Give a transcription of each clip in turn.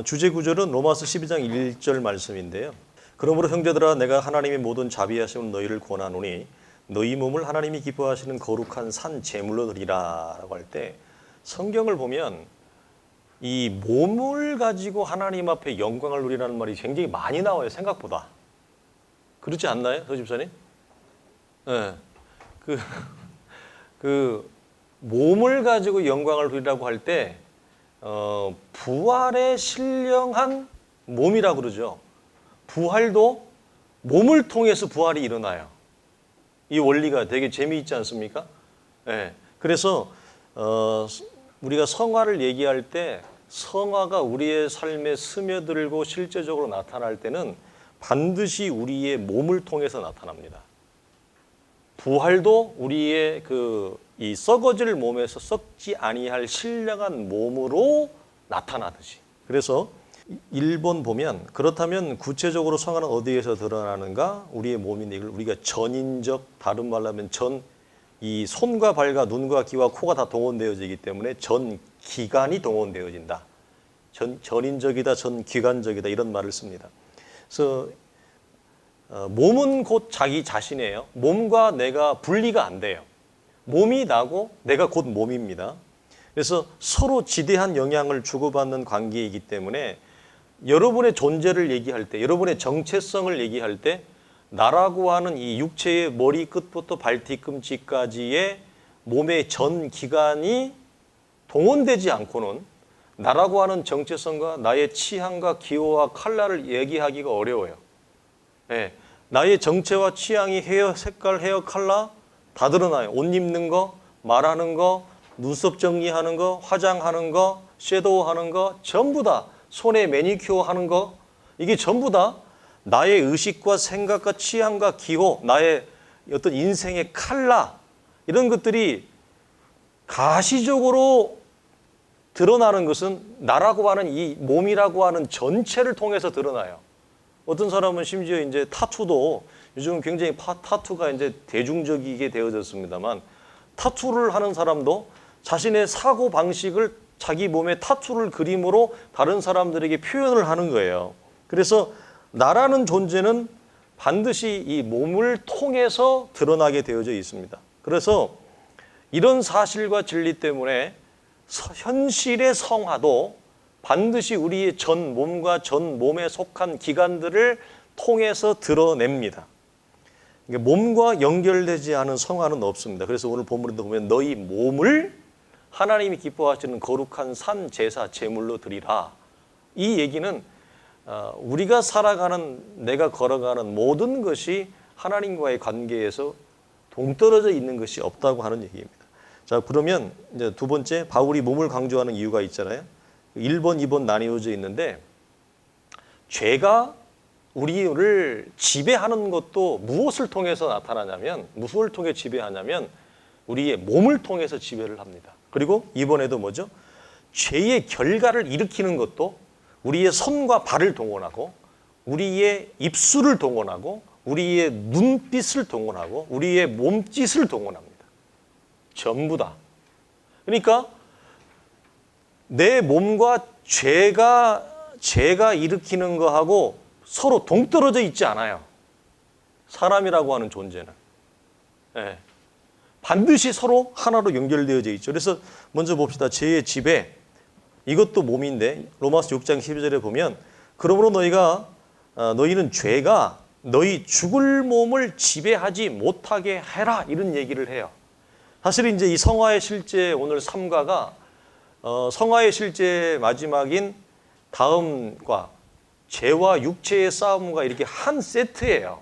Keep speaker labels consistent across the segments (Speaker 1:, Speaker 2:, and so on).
Speaker 1: 주제 구절은 로마서 12장 1절 말씀인데요. 그러므로 형제들아 내가 하나님의 모든 자비하심을 너희를 권하노니 너희 몸을 하나님이 기뻐하시는 거룩한 산 제물로 드리라 라고 할 때 성경을 보면 이 몸을 가지고 하나님 앞에 영광을 누리라는 말이 굉장히 많이 나와요. 생각보다. 그렇지 않나요? 서 집사님? 네. 그 몸을 가지고 영광을 누리라고 할 때 부활에 신령한 몸이라고 그러죠. 부활도 몸을 통해서 부활이 일어나요. 이 원리가 되게 재미있지 않습니까? 네. 그래서 우리가 성화를 얘기할 때 성화가 우리의 삶에 스며들고 실제적으로 나타날 때는 반드시 우리의 몸을 통해서 나타납니다. 부활도 우리의 이 썩어질 몸에서 썩지 아니할 신령한 몸으로 나타나듯이. 그래서 1번 보면 그렇다면 구체적으로 성화는 어디에서 드러나는가? 우리의 몸인데 이걸 우리가 전인적, 다른 말로 하면 이 손과 발과 눈과 귀와 코가 다 동원되어지기 때문에 전기관이 동원되어진다. 전인적이다, 전기관적이다 이런 말을 씁니다. 그래서 몸은 곧 자기 자신이에요. 몸과 내가 분리가 안 돼요. 몸이 나고 내가 곧 몸입니다. 그래서 서로 지대한 영향을 주고받는 관계이기 때문에 여러분의 존재를 얘기할 때, 여러분의 정체성을 얘기할 때 나라고 하는 이 육체의 머리 끝부터 발뒤꿈치까지의 몸의 전 기관이 동원되지 않고는 나라고 하는 정체성과 나의 취향과 기호와 컬러를 얘기하기가 어려워요. 네. 나의 정체와 취향이 헤어 색깔, 헤어 컬러 다 드러나요. 옷 입는 거, 말하는 거, 눈썹 정리하는 거, 화장하는 거, 섀도우 하는 거 전부 다 손에 매니큐어 하는 거 이게 전부 다 나의 의식과 생각과 취향과 기호, 나의 어떤 인생의 컬러 이런 것들이 가시적으로 드러나는 것은 나라고 하는 이 몸이라고 하는 전체를 통해서 드러나요. 어떤 사람은 심지어 이제 타투도 요즘 굉장히 타투가 이제 대중적이게 되어졌습니다만 타투를 하는 사람도 자신의 사고 방식을 자기 몸에 타투를 그림으로 다른 사람들에게 표현을 하는 거예요. 그래서 나라는 존재는 반드시 이 몸을 통해서 드러나게 되어져 있습니다. 그래서 이런 사실과 진리 때문에 현실의 성화도 반드시 우리의 전 몸과 전 몸에 속한 기관들을 통해서 드러냅니다. 몸과 연결되지 않은 성화는 없습니다. 그래서 오늘 본문에도 보면 너희 몸을 하나님이 기뻐하시는 거룩한 산 제사 제물로 드리라. 이 얘기는 우리가 살아가는 내가 걸어가는 모든 것이 하나님과의 관계에서 동떨어져 있는 것이 없다고 하는 얘기입니다. 자, 그러면 이제 두 번째 바울이 몸을 강조하는 이유가 있잖아요. 1번, 2번 나뉘어져 있는데 죄가 우리를 지배하는 것도 무엇을 통해서 나타나냐면 무엇을 통해 지배하냐면 우리의 몸을 통해서 지배를 합니다. 그리고 이번에도 뭐죠? 죄의 결과를 일으키는 것도 우리의 손과 발을 동원하고 우리의 입술을 동원하고 우리의 눈빛을 동원하고 우리의 몸짓을 동원합니다. 전부 다. 그러니까 내 몸과 죄가 일으키는 거하고 서로 동떨어져 있지 않아요. 사람이라고 하는 존재는. 네. 반드시 서로 하나로 연결되어져 있죠. 그래서 먼저 봅시다. 죄의 지배. 이것도 몸인데 로마서 6장 12절에 보면 그러므로 너희는 죄가 너희 죽을 몸을 지배하지 못하게 해라 이런 얘기를 해요. 사실 이제 이 성화의 실제 오늘 3과가 성화의 실제 마지막인 다음과 죄와 육체의 싸움과 이렇게 한 세트예요.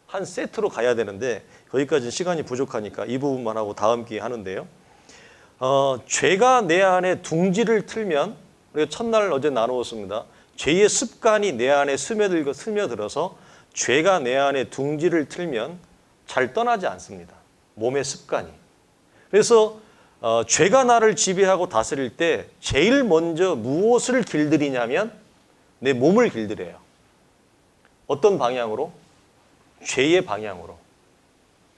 Speaker 1: 한 세트로 가야 되는데 거기까지는 시간이 부족하니까 이 부분만 하고 다음 기회에 하는데요. 죄가 내 안에 둥지를 틀면 우리가 첫날 어제 나누었습니다. 죄의 습관이 내 안에 스며들어서 죄가 내 안에 둥지를 틀면 잘 떠나지 않습니다. 몸의 습관이. 그래서 죄가 나를 지배하고 다스릴 때 제일 먼저 무엇을 길들이냐면 내 몸을 길들여요. 어떤 방향으로? 죄의 방향으로.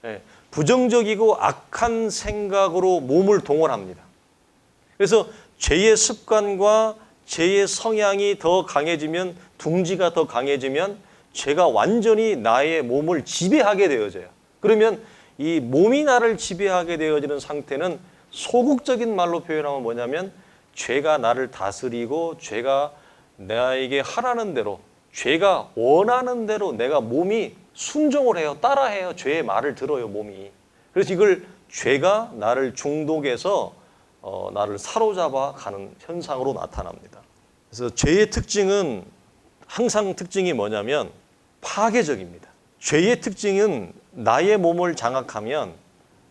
Speaker 1: 네. 부정적이고 악한 생각으로 몸을 동원합니다. 그래서 죄의 습관과 죄의 성향이 더 강해지면, 둥지가 더 강해지면 죄가 완전히 나의 몸을 지배하게 되어져요. 그러면 이 몸이 나를 지배하게 되어지는 상태는 소극적인 말로 표현하면 뭐냐면 죄가 나를 다스리고 죄가 나에게 하라는 대로, 죄가 원하는 대로 내가 몸이 순종을 해요. 따라해요. 죄의 말을 들어요, 몸이. 그래서 이걸 죄가 나를 중독해서 나를 사로잡아 가는 현상으로 나타납니다. 그래서 죄의 특징은 항상 특징이 뭐냐면 파괴적입니다. 죄의 특징은 나의 몸을 장악하면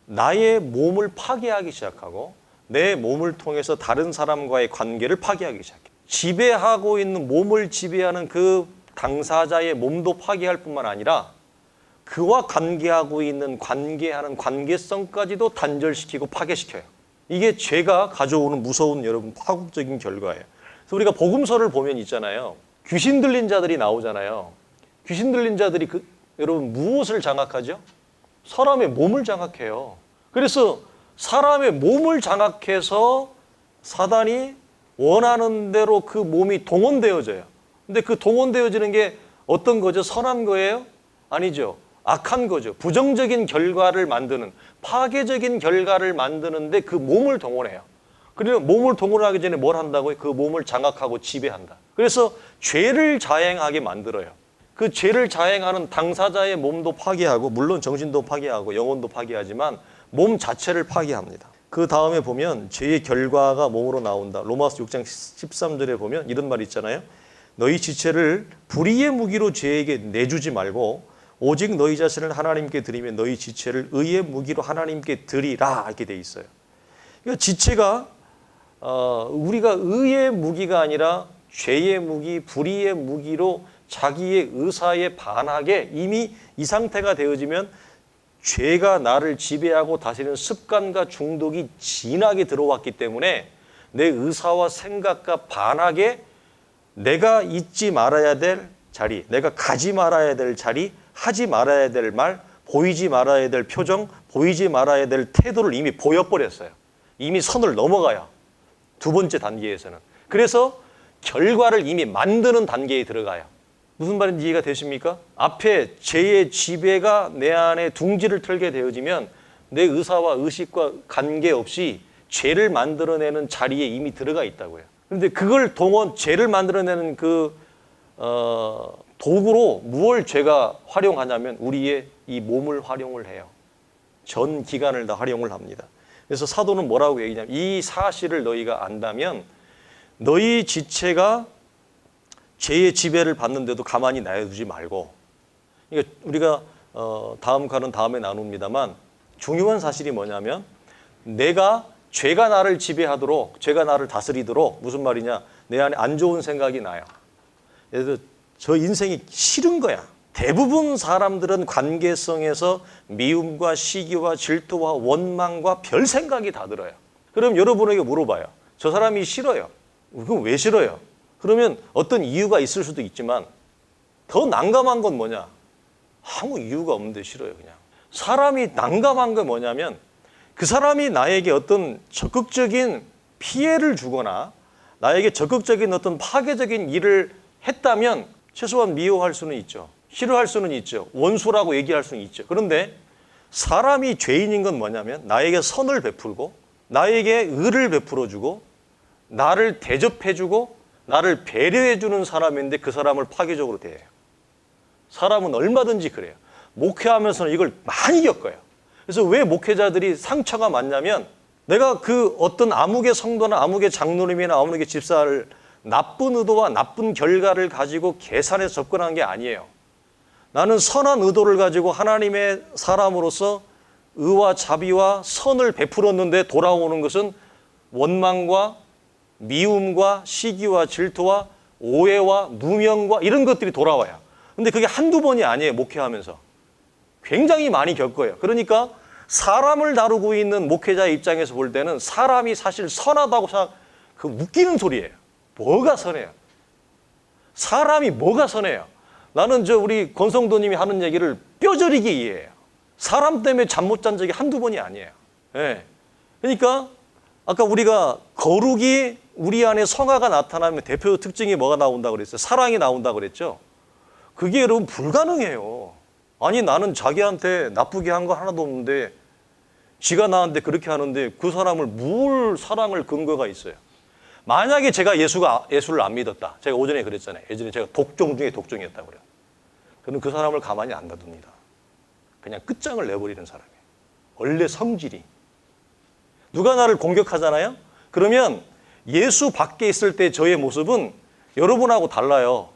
Speaker 1: 나의 몸을 파괴하기 시작하고 내 몸을 통해서 다른 사람과의 관계를 파괴하기 시작해요. 지배하고 있는 몸을 지배하는 그 당사자의 몸도 파괴할 뿐만 아니라 그와 관계하고 있는 관계하는 관계성까지도 단절시키고 파괴시켜요. 이게 죄가 가져오는 무서운 여러분 파국적인 결과예요. 그래서 우리가 복음서를 보면 있잖아요. 귀신 들린 자들이 나오잖아요. 귀신 들린 자들이 여러분 무엇을 장악하죠? 사람의 몸을 장악해요. 그래서 사람의 몸을 장악해서 사단이 원하는 대로 그 몸이 동원되어져요. 근데 그 동원되어지는 게 어떤 거죠? 선한 거예요? 아니죠. 악한 거죠. 부정적인 결과를 만드는, 파괴적인 결과를 만드는데 그 몸을 동원해요. 그리고 몸을 동원하기 전에 뭘 한다고요? 그 몸을 장악하고 지배한다. 그래서 죄를 자행하게 만들어요. 그 죄를 자행하는 당사자의 몸도 파괴하고, 물론 정신도 파괴하고 영혼도 파괴하지만 몸 자체를 파괴합니다. 그 다음에 보면 죄의 결과가 몸으로 나온다. 로마서 6장 13절에 보면 이런 말이 있잖아요. 너희 지체를 불의의 무기로 죄에게 내주지 말고 오직 너희 자신을 하나님께 드리며 너희 지체를 의의 무기로 하나님께 드리라, 이렇게 돼 있어요. 그러니까 지체가 우리가 의의 무기가 아니라 죄의 무기, 불의의 무기로 자기의 의사에 반하게 이미 이 상태가 되어지면 죄가 나를 지배하고 다스리는 습관과 중독이 진하게 들어왔기 때문에 내 의사와 생각과 반하게 내가 잊지 말아야 될 자리, 내가 가지 말아야 될 자리, 하지 말아야 될 말, 보이지 말아야 될 표정, 보이지 말아야 될 태도를 이미 보여버렸어요. 이미 선을 넘어가요. 두 번째 단계에서는. 그래서 결과를 이미 만드는 단계에 들어가요. 무슨 말인지 이해가 되십니까? 앞에 죄의 지배가 내 안에 둥지를 틀게 되어지면 내 의사와 의식과 관계없이 죄를 만들어내는 자리에 이미 들어가 있다고요. 그런데 그걸 죄를 만들어내는 도구로 무엇을 죄가 활용하냐면 우리의 이 몸을 활용을 해요. 전 기관을 다 활용을 합니다. 그래서 사도는 뭐라고 얘기냐면 이 사실을 너희가 안다면 너희 지체가 죄의 지배를 받는데도 가만히 놔두지 말고, 그러니까 우리가 다음 과는 다음에 나눕니다만 중요한 사실이 뭐냐면 죄가 나를 지배하도록, 죄가 나를 다스리도록, 무슨 말이냐, 내 안에 안 좋은 생각이 나요. 예를 들어 저 인생이 싫은 거야. 대부분 사람들은 관계성에서 미움과 시기와 질투와 원망과 별 생각이 다 들어요. 그럼 여러분에게 물어봐요. 저 사람이 싫어요. 그럼 왜 싫어요? 그러면 어떤 이유가 있을 수도 있지만 더 난감한 건 뭐냐? 아무 이유가 없는데 싫어요, 그냥. 사람이 난감한 건 뭐냐면 그 사람이 나에게 어떤 적극적인 피해를 주거나 나에게 적극적인 어떤 파괴적인 일을 했다면 최소한 미워할 수는 있죠. 싫어할 수는 있죠. 원수라고 얘기할 수는 있죠. 그런데 사람이 죄인인 건 뭐냐면 나에게 선을 베풀고 나에게 의를 베풀어주고 나를 대접해주고 나를 배려해주는 사람인데 그 사람을 파괴적으로 대해요. 사람은 얼마든지 그래요. 목회하면서는 이걸 많이 겪어요. 그래서 왜 목회자들이 상처가 많냐면 내가 그 어떤 아무개 성도나 아무개 장로님이나 아무개 집사를 나쁜 의도와 나쁜 결과를 가지고 계산해서 접근한 게 아니에요. 나는 선한 의도를 가지고 하나님의 사람으로서 의와 자비와 선을 베풀었는데 돌아오는 것은 원망과 미움과 시기와 질투와 오해와 누명과 이런 것들이 돌아와요. 근데 그게 한두 번이 아니에요. 목회하면서. 굉장히 많이 겪어요. 그러니까 사람을 다루고 있는 목회자의 입장에서 볼 때는 사람이 사실 선하다고 그 웃기는 소리예요. 뭐가 선해요? 사람이 뭐가 선해요? 나는 우리 권성도님이 하는 얘기를 뼈저리게 이해해요. 사람 때문에 잠 못 잔 적이 한두 번이 아니에요. 네. 그러니까 아까 우리가 거룩이 우리 안에 성화가 나타나면 대표 특징이 뭐가 나온다고 그랬어요? 사랑이 나온다고 그랬죠? 그게 여러분 불가능해요. 아니 나는 자기한테 나쁘게 한 거 하나도 없는데 지가 나한테 그렇게 하는데 그 사람을 뭘 사랑할 근거가 있어요? 만약에 제가 예수를 안 믿었다. 제가 오전에 그랬잖아요. 예전에 제가 독종 중에 독종이었다고 그래요. 그럼 그 사람을 가만히 안 놔둡니다. 그냥 끝장을 내버리는 사람이에요. 원래 성질이. 누가 나를 공격하잖아요? 그러면 예수 밖에 있을 때 저의 모습은 여러분하고 달라요.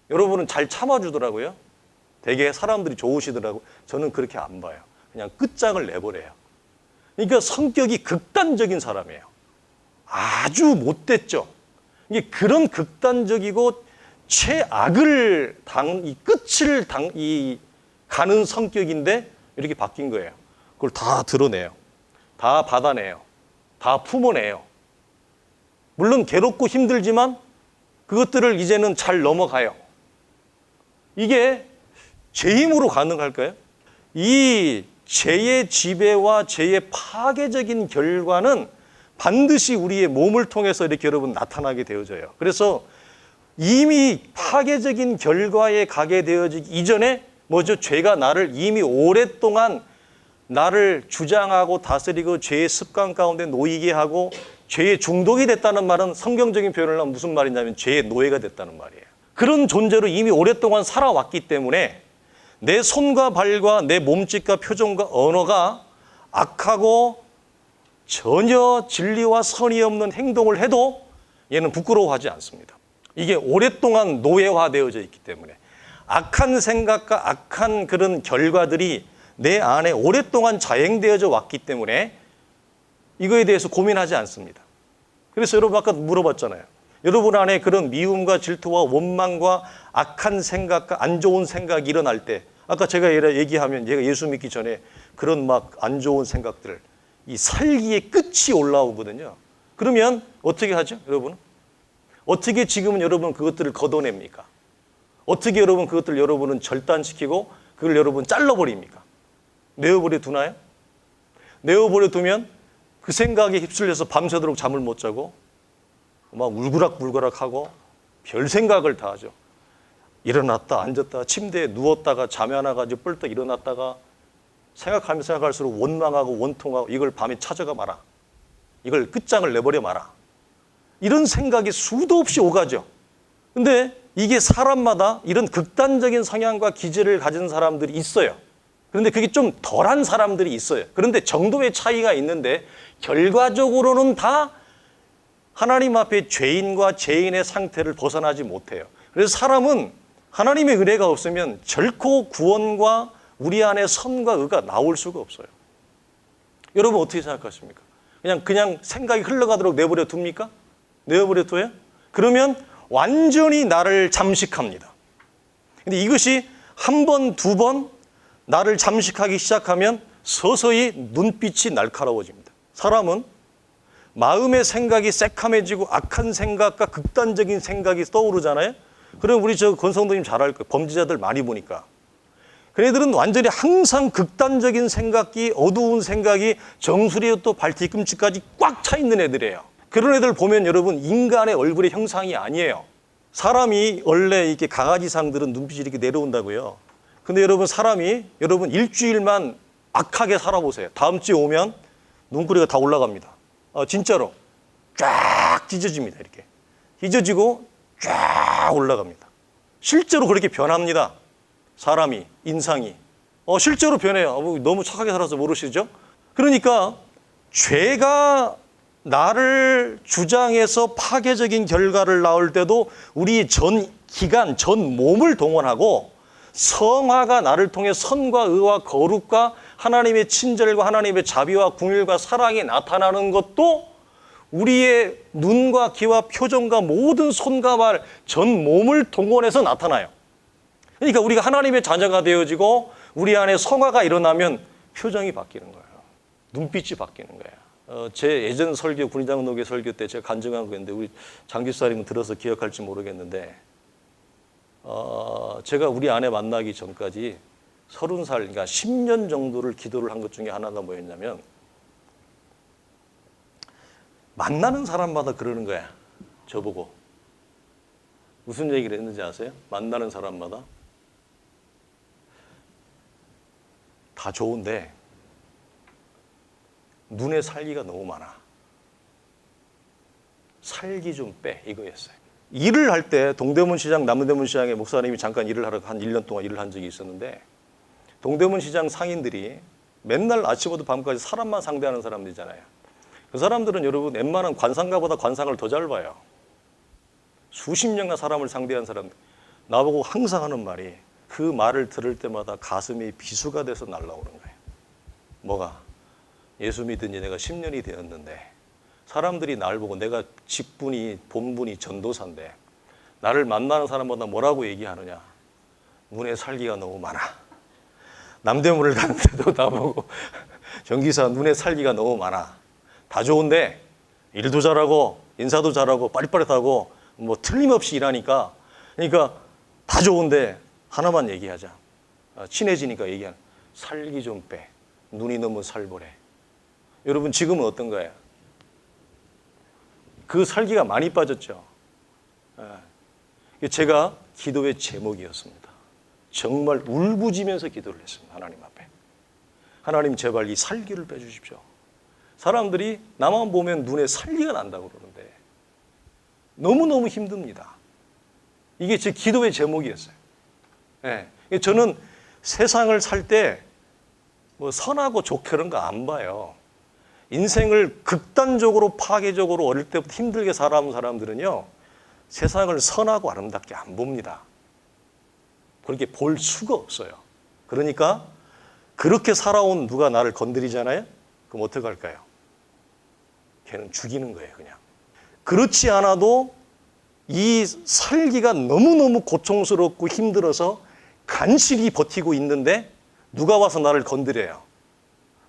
Speaker 1: 여러분은 잘 참아주더라고요. 되게 사람들이 좋으시더라고요. 저는 그렇게 안 봐요. 그냥 끝장을 내버려요. 그러니까 성격이 극단적인 사람이에요. 아주 못됐죠. 이게 그런 극단적이고 최악을 끝을 가는 성격인데 이렇게 바뀐 거예요. 그걸 다 드러내요. 다 받아내요. 다 품어내요. 물론 괴롭고 힘들지만 그것들을 이제는 잘 넘어가요. 이게 제 힘으로 가능할까요? 이 죄의 지배와 죄의 파괴적인 결과는 반드시 우리의 몸을 통해서 이렇게 여러분 나타나게 되어져요. 그래서 이미 파괴적인 결과에 가게 되어지기 이전에 뭐죠? 죄가 나를 이미 오랫동안 나를 주장하고 다스리고 죄의 습관 가운데 놓이게 하고 죄의 중독이 됐다는 말은 성경적인 표현을 하면 무슨 말이냐면 죄의 노예가 됐다는 말이에요. 그런 존재로 이미 오랫동안 살아왔기 때문에 내 손과 발과 내 몸짓과 표정과 언어가 악하고 전혀 진리와 선이 없는 행동을 해도 얘는 부끄러워하지 않습니다. 이게 오랫동안 노예화되어져 있기 때문에 악한 생각과 악한 그런 결과들이 내 안에 오랫동안 자행되어져 왔기 때문에 이거에 대해서 고민하지 않습니다. 그래서 여러분 아까 물어봤잖아요. 여러분 안에 그런 미움과 질투와 원망과 악한 생각과 안 좋은 생각이 일어날 때 아까 제가 얘기하면 제가 예수 믿기 전에 그런 막 안 좋은 생각들 이 살기의 끝이 올라오거든요. 그러면 어떻게 하죠, 여러분? 어떻게 지금은 여러분 그것들을 걷어냅니까? 어떻게 여러분 그것들을 여러분은 절단시키고 그걸 여러분 잘라버립니까? 내어버려 두나요? 내어버려 두면 그 생각에 휩쓸려서 밤새도록 잠을 못 자고 막 울그락불그락하고 별 생각을 다 하죠. 일어났다 앉았다 침대에 누웠다가 잠이 안 와가지고 뻘떡 일어났다가 생각하면 생각할수록 원망하고 원통하고 이걸 밤에 찾아가 마라. 이걸 끝장을 내버려 마라. 이런 생각이 수도 없이 오가죠. 근데 이게 사람마다 이런 극단적인 성향과 기질을 가진 사람들이 있어요. 그런데 그게 좀 덜한 사람들이 있어요. 그런데 정도의 차이가 있는데 결과적으로는 다 하나님 앞에 죄인과 죄인의 상태를 벗어나지 못해요. 그래서 사람은 하나님의 은혜가 없으면 결코 구원과 우리 안에 선과 의가 나올 수가 없어요. 여러분 어떻게 생각하십니까? 그냥 생각이 흘러가도록 내버려 둡니까? 내버려 둬요? 그러면 완전히 나를 잠식합니다. 근데 이것이 한 번, 두 번 나를 잠식하기 시작하면 서서히 눈빛이 날카로워집니다. 사람은 마음의 생각이 새카매지고 악한 생각과 극단적인 생각이 떠오르잖아요. 그럼 우리 권성도님 잘 알 거예요. 범죄자들 많이 보니까. 그네들은 완전히 항상 극단적인 생각이 어두운 생각이 정수리부터 발뒤꿈치까지 꽉 차 있는 애들이에요. 그런 애들 보면 여러분 인간의 얼굴의 형상이 아니에요. 사람이 원래 이렇게 강아지상들은 눈빛이 이렇게 내려온다고요. 근데 여러분 일주일만 악하게 살아보세요. 다음 주에 오면 눈꼬리가 다 올라갑니다. 진짜로 쫙 찢어집니다. 이렇게 찢어지고 쫙 올라갑니다. 실제로 그렇게 변합니다. 사람이 인상이 실제로 변해요. 너무 착하게 살아서 모르시죠? 그러니까 죄가 나를 주장해서 파괴적인 결과를 낳을 때도 우리 전 기간, 전 몸을 동원하고 성화가 나를 통해 선과 의와 거룩과 하나님의 친절과 하나님의 자비와 긍휼과 사랑이 나타나는 것도 우리의 눈과 귀와 표정과 모든 손과 발, 전 몸을 동원해서 나타나요. 그러니까 우리가 하나님의 자녀가 되어지고 우리 안에 성화가 일어나면 표정이 바뀌는 거예요. 눈빛이 바뀌는 거예요. 제 예전 설교, 군의장 노교 설교 때 제가 간증한 거였는데 우리 장기수사님은 들어서 기억할지 모르겠는데 제가 우리 아내 만나기 전까지 30살, 그러니까 10년 정도를 기도를 한 것 중에 하나가 뭐였냐면 만나는 사람마다 그러는 거야. 저보고. 무슨 얘기를 했는지 아세요? 만나는 사람마다 다 좋은데 눈에 살기가 너무 많아. 살기 좀 빼, 이거였어요. 일을 할 때 동대문 시장, 남대문 시장에 목사님이 잠깐 일을 하러 한 1년 동안 일을 한 적이 있었는데, 동대문 시장 상인들이 맨날 아침부터 밤까지 사람만 상대하는 사람들이잖아요. 그 사람들은 여러분 웬만한 관상가보다 관상을 더 잘 봐요. 수십 년간 사람을 상대한 사람들. 나보고 항상 하는 말이, 그 말을 들을 때마다 가슴이 비수가 돼서 날아오는 거예요. 뭐가? 예수 믿은 지 내가 10년이 되었는데 사람들이 날 보고, 내가 직분이 본분이 전도사인데 나를 만나는 사람마다 뭐라고 얘기하느냐? 눈에 살기가 너무 많아. 남대문을 가는데도 나보고 정기사 눈에 살기가 너무 많아. 다 좋은데 일도 잘하고 인사도 잘하고 빠릿빠릿하고 뭐 틀림없이 일하니까, 그러니까 다 좋은데 하나만 얘기하자. 친해지니까 얘기하는, 살기 좀 빼. 눈이 너무 살벌해. 여러분 지금은 어떤가요? 그 살기가 많이 빠졌죠. 제가 기도의 제목이었습니다. 정말 울부짖으면서 기도를 했습니다. 하나님 앞에. 하나님 제발 이 살기를 빼주십시오. 사람들이 나만 보면 눈에 살기가 난다고 그러는데 너무너무 힘듭니다. 이게 제 기도의 제목이었어요. 저는 세상을 살 때 뭐 선하고 좋게 그런 거 안 봐요. 인생을 극단적으로 파괴적으로 어릴 때부터 힘들게 살아온 사람들은요, 세상을 선하고 아름답게 안 봅니다. 그렇게 볼 수가 없어요. 그러니까 그렇게 살아온 누가 나를 건드리잖아요? 그럼 어떻게 할까요? 걔는 죽이는 거예요, 그냥. 그렇지 않아도 이 살기가 너무너무 고통스럽고 힘들어서 간신히 버티고 있는데 누가 와서 나를 건드려요.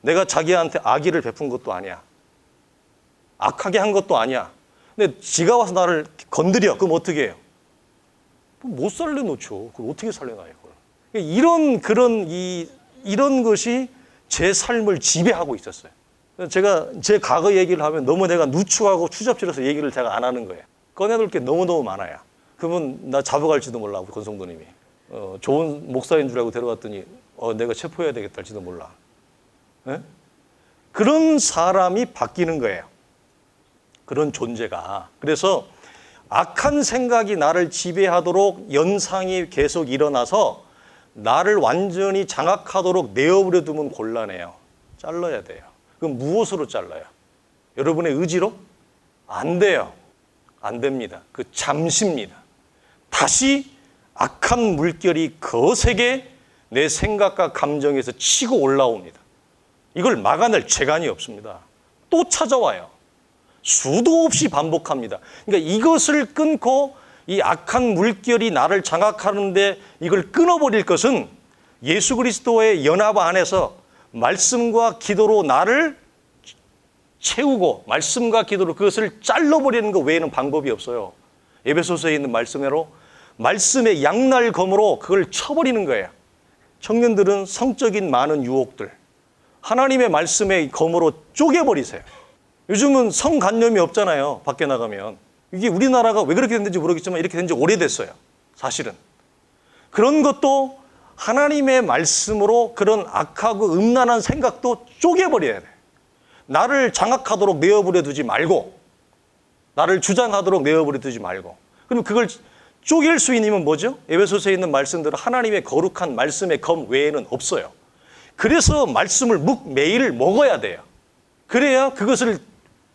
Speaker 1: 내가 자기한테 악의를 베푼 것도 아니야. 악하게 한 것도 아니야. 근데 지가 와서 나를 건드려. 그럼 어떻게 해요? 못 살려놓죠. 그걸 어떻게 살려놔요? 그걸. 이런 것이 제 삶을 지배하고 있었어요. 제가 제 과거 얘기를 하면 너무 내가 누추하고 추잡스러워서 얘기를 제가 안 하는 거예요. 꺼내놓을 게 너무너무 많아요. 그러면 나 잡아갈지도 몰라, 우리 권성도님이. 좋은 목사인 줄 알고 데려갔더니 내가 체포해야 되겠다 할지도 몰라. 네? 그런 사람이 바뀌는 거예요. 그런 존재가. 그래서 악한 생각이 나를 지배하도록 연상이 계속 일어나서 나를 완전히 장악하도록 내어버려 두면 곤란해요. 잘라야 돼요. 그럼 무엇으로 잘라요? 여러분의 의지로? 안 돼요. 안 됩니다. 그 잠시입니다. 다시 악한 물결이 거세게 내 생각과 감정에서 치고 올라옵니다. 이걸 막아낼 재간이 없습니다. 또 찾아와요. 수도 없이 반복합니다. 그러니까 이것을 끊고 이 악한 물결이 나를 장악하는데 이걸 끊어버릴 것은 예수 그리스도의 연합 안에서 말씀과 기도로 나를 채우고 말씀과 기도로 그것을 잘라버리는 것 외에는 방법이 없어요. 에베소서에 있는 말씀대로 말씀의 양날검으로 그걸 쳐버리는 거예요. 청년들은 성적인 많은 유혹들, 하나님의 말씀의 검으로 쪼개버리세요. 요즘은 성간염이 없잖아요. 밖에 나가면. 이게 우리나라가 왜 그렇게 됐는지 모르겠지만 이렇게 된 지 오래됐어요. 사실은. 그런 것도 하나님의 말씀으로 그런 악하고 음란한 생각도 쪼개버려야 돼. 나를 장악하도록 내어버려 두지 말고, 나를 주장하도록 내어버려 두지 말고. 그럼 그걸 쪼갤 수 있는 힘은 뭐죠? 에베소서에 있는 말씀대로 하나님의 거룩한 말씀의 검 외에는 없어요. 그래서 말씀을 매일 먹어야 돼요. 그래야 그것을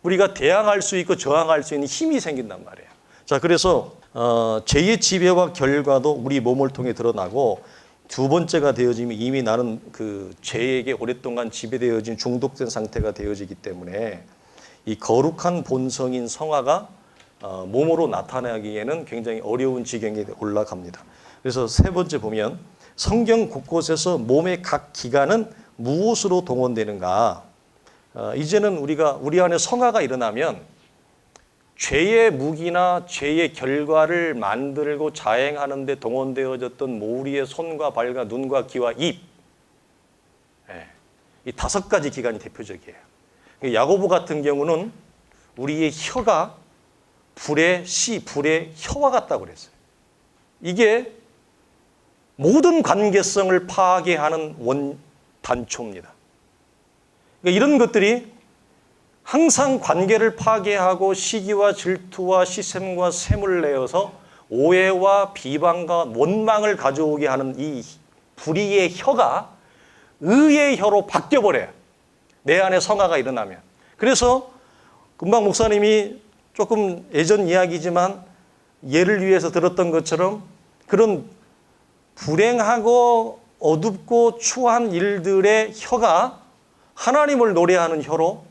Speaker 1: 우리가 대항할 수 있고 저항할 수 있는 힘이 생긴단 말이에요. 자, 그래서 죄의 지배와 결과도 우리 몸을 통해 드러나고, 두 번째가 되어지면 이미 나는 그 죄에게 오랫동안 지배되어진 중독된 상태가 되어지기 때문에 이 거룩한 본성인 성화가 몸으로 나타나기에는 굉장히 어려운 지경에 올라갑니다. 그래서 세 번째 보면 성경 곳곳에서 몸의 각 기관은 무엇으로 동원되는가? 이제는 우리 안에 성화가 일어나면 죄의 무기나 죄의 결과를 만들고 자행하는 데 동원되어졌던 우리의 손과 발과 눈과 귀와 입, 이 5가지 기관이 대표적이에요. 야고보 같은 경우는 우리의 혀가 불의 혀와 같다고 그랬어요. 이게 모든 관계성을 파괴하는 원단초입니다. 그러니까 이런 것들이 항상 관계를 파괴하고 시기와 질투와 시샘과 샘을 내어서 오해와 비방과 원망을 가져오게 하는 이 불의의 혀가 의의 혀로 바뀌어버려요. 내 안에 성화가 일어나면. 그래서 금방 목사님이 조금 예전 이야기지만 예를 위해서 들었던 것처럼 그런 불행하고 어둡고 추한 일들의 혀가 하나님을 노래하는 혀로,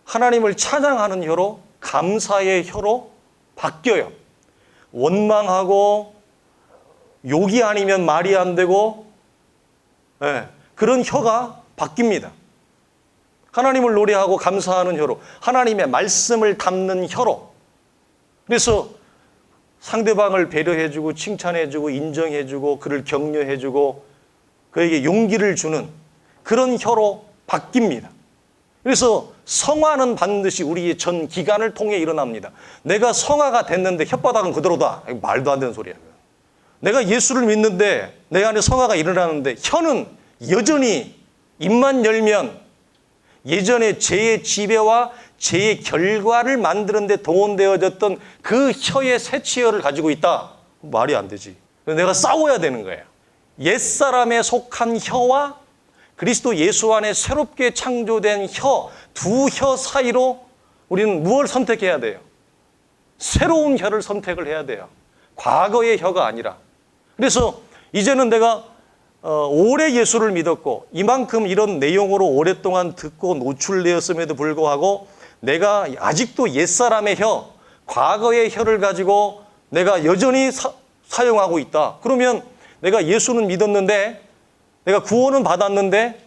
Speaker 1: 하나님을 찬양하는 혀로, 감사의 혀로 바뀌어요. 원망하고 욕이 아니면 말이 안 되고 그런 혀가 바뀝니다. 하나님을 노래하고 감사하는 혀로, 하나님의 말씀을 담는 혀로. 그래서 상대방을 배려해주고 칭찬해주고 인정해주고 그를 격려해주고 그에게 용기를 주는 그런 혀로 바뀝니다. 그래서 성화는 반드시 우리의 전 기관을 통해 일어납니다. 내가 성화가 됐는데 혓바닥은 그대로다. 말도 안 되는 소리야. 내가 예수를 믿는데 내 안에 성화가 일어나는데 혀는 여전히 입만 열면 예전에 죄의 지배와 죄의 결과를 만드는 데 동원되어졌던 그 혀의 새치혈을 가지고 있다. 말이 안 되지. 내가 싸워야 되는 거예요. 옛사람에 속한 혀와 그리스도 예수 안에 새롭게 창조된 혀, 두 혀 사이로 우리는 무엇을 선택해야 돼요? 새로운 혀를 선택을 해야 돼요. 과거의 혀가 아니라. 그래서 이제는 내가 오래 예수를 믿었고 이만큼 이런 내용으로 오랫동안 듣고 노출되었음에도 불구하고 내가 아직도 옛사람의 혀, 과거의 혀를 가지고 내가 여전히 사용하고 있다. 그러면 내가 예수는 믿었는데 내가 구원은 받았는데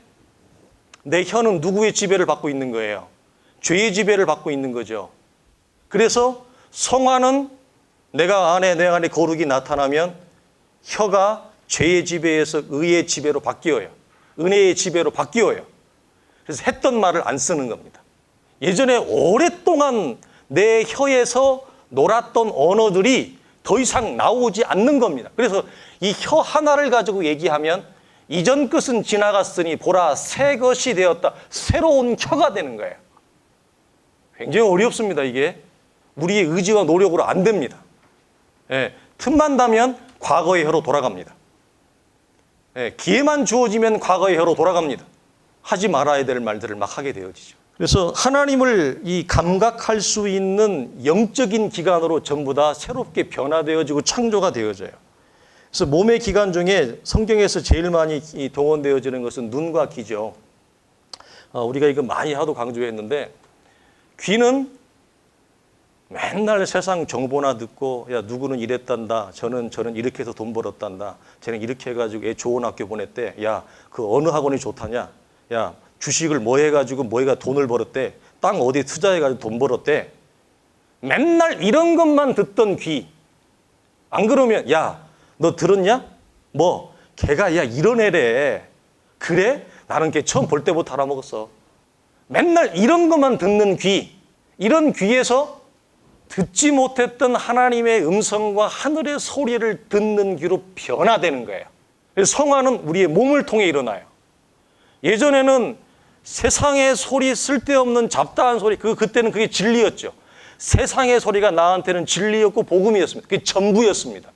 Speaker 1: 내 혀는 누구의 지배를 받고 있는 거예요? 죄의 지배를 받고 있는 거죠. 그래서 성화는 내 안에 거룩이 나타나면 혀가 죄의 지배에서 의의 지배로 바뀌어요. 은혜의 지배로 바뀌어요. 그래서 했던 말을 안 쓰는 겁니다. 예전에 오랫동안 내 혀에서 놀았던 언어들이 더 이상 나오지 않는 겁니다. 그래서 이 혀 하나를 가지고 얘기하면 이전 것은 지나갔으니 보라 새 것이 되었다. 새로운 혀가 되는 거예요. 굉장히 어렵습니다. 이게 우리의 의지와 노력으로 안 됩니다. 틈만 나면 과거의 혀로 돌아갑니다. 기회만 주어지면 과거의 혀로 돌아갑니다. 하지 말아야 될 말들을 막 하게 되어지죠. 그래서 하나님을 이 감각할 수 있는 영적인 기관으로 전부 다 새롭게 변화되어지고 창조가 되어져요. 그래서 몸의 기관 중에 성경에서 제일 많이 동원되어지는 것은 눈과 귀죠. 우리가 이거 많이 하도 강조했는데 귀는 맨날 세상 정보나 듣고 야 누구는 이랬단다. 저는 이렇게 해서 돈 벌었단다. 쟤는 이렇게 해가지고 애 좋은 학교 보냈대. 야 그 어느 학원이 좋다냐. 야 주식을 뭐 해가지고 뭐 해가 돈을 벌었대. 땅 어디에 투자해가지고 돈 벌었대. 맨날 이런 것만 듣던 귀. 안 그러면 야 너 들었냐? 뭐 걔가 야 이런 애래. 그래? 나는 걔 처음 볼 때부터 알아먹었어. 맨날 이런 것만 듣는 귀. 이런 귀에서 듣지 못했던 하나님의 음성과 하늘의 소리를 듣는 귀로 변화되는 거예요. 그래서 성화는 우리의 몸을 통해 일어나요. 예전에는 세상의 소리, 쓸데없는 잡다한 소리, 그때는 그게 진리였죠. 세상의 소리가 나한테는 진리였고 복음이었습니다. 그게 전부였습니다.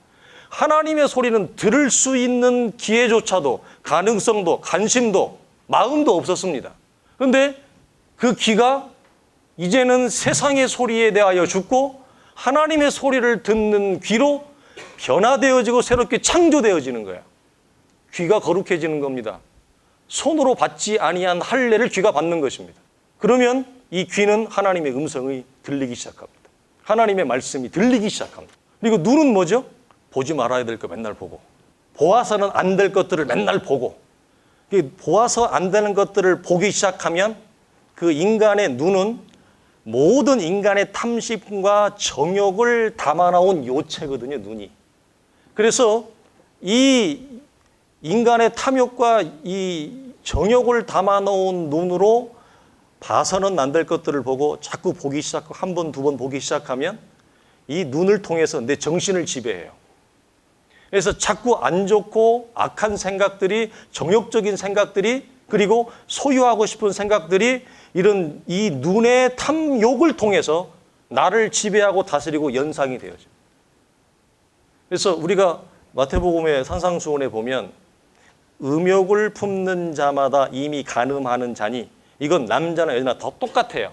Speaker 1: 하나님의 소리는 들을 수 있는 기회조차도, 가능성도, 관심도, 마음도 없었습니다. 그런데 그 귀가 이제는 세상의 소리에 대하여 죽고 하나님의 소리를 듣는 귀로 변화되어지고 새롭게 창조되어지는 거예요. 귀가 거룩해지는 겁니다. 손으로 받지 아니한 할례를 귀가 받는 것입니다. 그러면 이 귀는 하나님의 음성이 들리기 시작합니다. 하나님의 말씀이 들리기 시작합니다. 그리고 눈은 뭐죠? 보지 말아야 될 거 맨날 보고, 보아서는 안 될 것들을 맨날 보고, 보아서 안 되는 것들을 보기 시작하면 그 인간의 눈은 모든 인간의 탐심과 정욕을 담아놓은 요체거든요, 눈이. 그래서 이 인간의 탐욕과 이 정욕을 담아놓은 눈으로 봐서는 안 될 것들을 보고 자꾸 보기 시작하고 한 번, 두 번 보기 시작하면 이 눈을 통해서 내 정신을 지배해요. 그래서 자꾸 안 좋고 악한 생각들이, 정욕적인 생각들이, 그리고 소유하고 싶은 생각들이 이런 이 눈의 탐욕을 통해서 나를 지배하고 다스리고 연상이 되어져. 그래서 우리가 마태복음의 산상수훈에 보면 음욕을 품는 자마다 이미 간음하는 자니, 이건 남자나 여자나 다 똑같아요.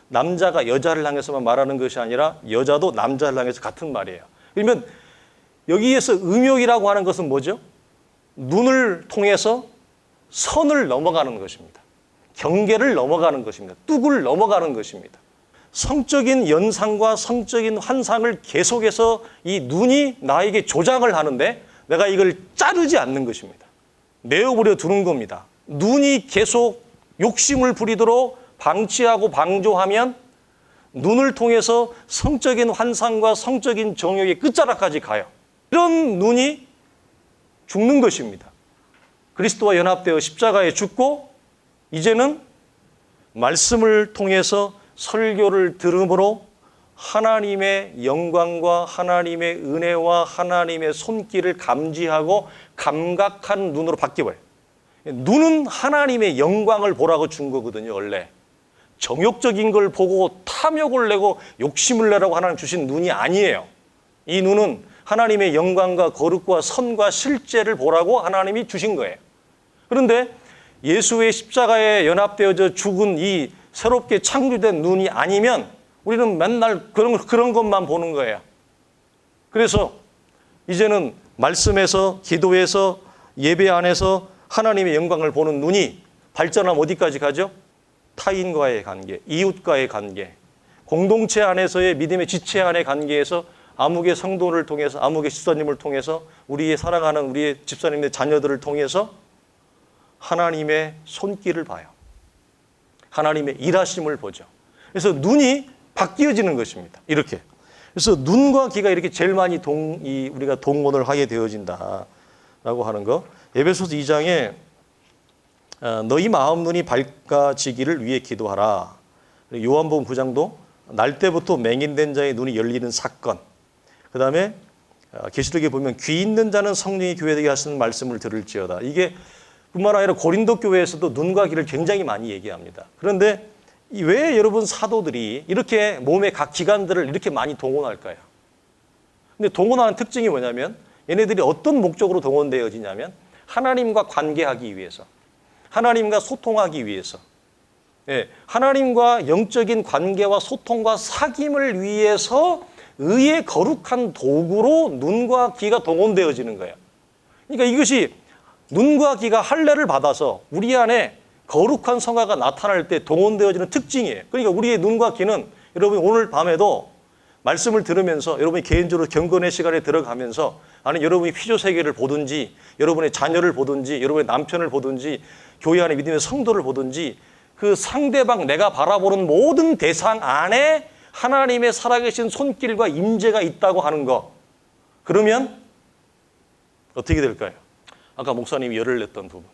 Speaker 1: 남자가 여자를 향해서만 말하는 것이 아니라 여자도 남자를 향해서 같은 말이에요. 그러면 여기에서 음욕이라고 하는 것은 뭐죠? 눈을 통해서 선을 넘어가는 것입니다. 경계를 넘어가는 것입니다. 뚝을 넘어가는 것입니다. 성적인 연상과 성적인 환상을 계속해서 이 눈이 나에게 조작을 하는데 내가 이걸 자르지 않는 것입니다. 내어버려 두는 겁니다. 눈이 계속 욕심을 부리도록 방치하고 방조하면 눈을 통해서 성적인 환상과 성적인 정욕의 끝자락까지 가요. 이런 눈이 죽는 것입니다. 그리스도와 연합되어 십자가에 죽고 이제는 말씀을 통해서 설교를 들음으로 하나님의 영광과 하나님의 은혜와 하나님의 손길을 감지하고 감각한 눈으로 바뀌어버려요. 눈은 하나님의 영광을 보라고 준 거거든요. 원래 정욕적인 걸 보고 탐욕을 내고 욕심을 내라고 하나님 주신 눈이 아니에요. 이 눈은 하나님의 영광과 거룩과 선과 실제를 보라고 하나님이 주신 거예요. 그런데 예수의 십자가에 연합되어져 죽은 이 새롭게 창조된 눈이 아니면 우리는 맨날 그런 것만 보는 거예요. 그래서 이제는 말씀에서, 기도에서, 예배 안에서 하나님의 영광을 보는 눈이 발전하면 어디까지 가죠? 타인과의 관계, 이웃과의 관계, 공동체 안에서의 믿음의 지체 안의 관계에서 아무개 성도를 통해서, 아무개 집사님을 통해서, 우리의 사랑하는 우리의 집사님의 자녀들을 통해서 하나님의 손길을 봐요. 하나님의 일하심을 보죠. 그래서 눈이 바뀌어지는 것입니다. 이렇게. 그래서 눈과 귀가 이렇게 제일 많이 우리가 동원을 하게 되어진다라고 하는 거. 에베소서 2장에 너희 마음 눈이 밝아지기를 위해 기도하라. 요한복음 9장도 날 때부터 맹인된 자의 눈이 열리는 사건. 그 다음에 계시록에 보면 귀 있는 자는 성령이 교회에게 하시는 말씀을 들을지어다. 이게 뿐만 아니라 고린도 교회에서도 눈과 귀를 굉장히 많이 얘기합니다. 그런데 왜 여러분 사도들이 이렇게 몸의 각 기관들을 이렇게 많이 동원할까요? 근데 동원하는 특징이 뭐냐면 얘네들이 어떤 목적으로 동원되어지냐면 하나님과 관계하기 위해서, 하나님과 소통하기 위해서, 하나님과 영적인 관계와 소통과 사귐을 위해서 의의 거룩한 도구로 눈과 귀가 동원되어지는 거예요. 그러니까 이것이 눈과 귀가 할례를 받아서 우리 안에 거룩한 성화가 나타날 때 동원되어지는 특징이에요. 그러니까 우리의 눈과 귀는 여러분 오늘 밤에도 말씀을 들으면서 여러분이 개인적으로 경건의 시간에 들어가면서 아니 여러분이 피조 세계를 보든지 여러분의 자녀를 보든지 여러분의 남편을 보든지 교회 안에 믿음의 성도를 보든지 그 상대방 내가 바라보는 모든 대상 안에 하나님의 살아계신 손길과 임재가 있다고 하는 거. 그러면 어떻게 될까요? 아까 목사님이 열을 냈던 부분.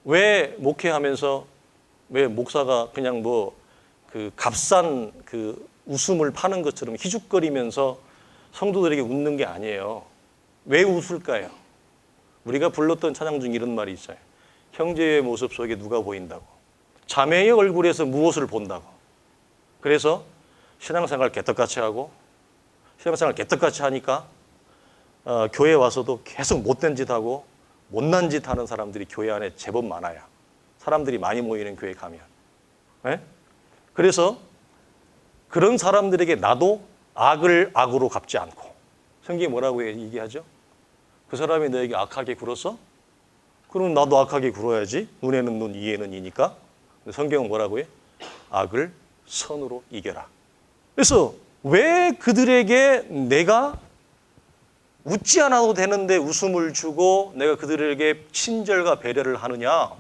Speaker 1: 왜 목회하면서 왜 목사가 그냥 그 값싼 그 웃음을 파는 것처럼 희죽거리면서 성도들에게 웃는 게 아니에요. 왜 웃을까요? 우리가 불렀던 찬양 중에 이런 말이 있어요. 형제의 모습 속에 누가 보인다고. 자매의 얼굴에서 무엇을 본다고. 그래서 신앙생활 개떡같이 하고 신앙생활 개떡같이 하니까 교회 와서도 계속 못된 짓 하고 못난 짓 하는 사람들이 교회 안에 제법 많아요. 사람들이 많이 모이는 교회 가면. 네? 그래서 그런 사람들에게 나도 악을 악으로 갚지 않고 성경이 뭐라고 얘기하죠? 그 사람이 너에게 악하게 굴었어? 그럼 나도 악하게 굴어야지. 눈에는 눈, 이에는 이니까. 성경은 뭐라고 해요? 악을 선으로 이겨라. 그래서 왜 그들에게 내가 웃지 않아도 되는데 웃음을 주고 내가 그들에게 친절과 배려를 하느냐?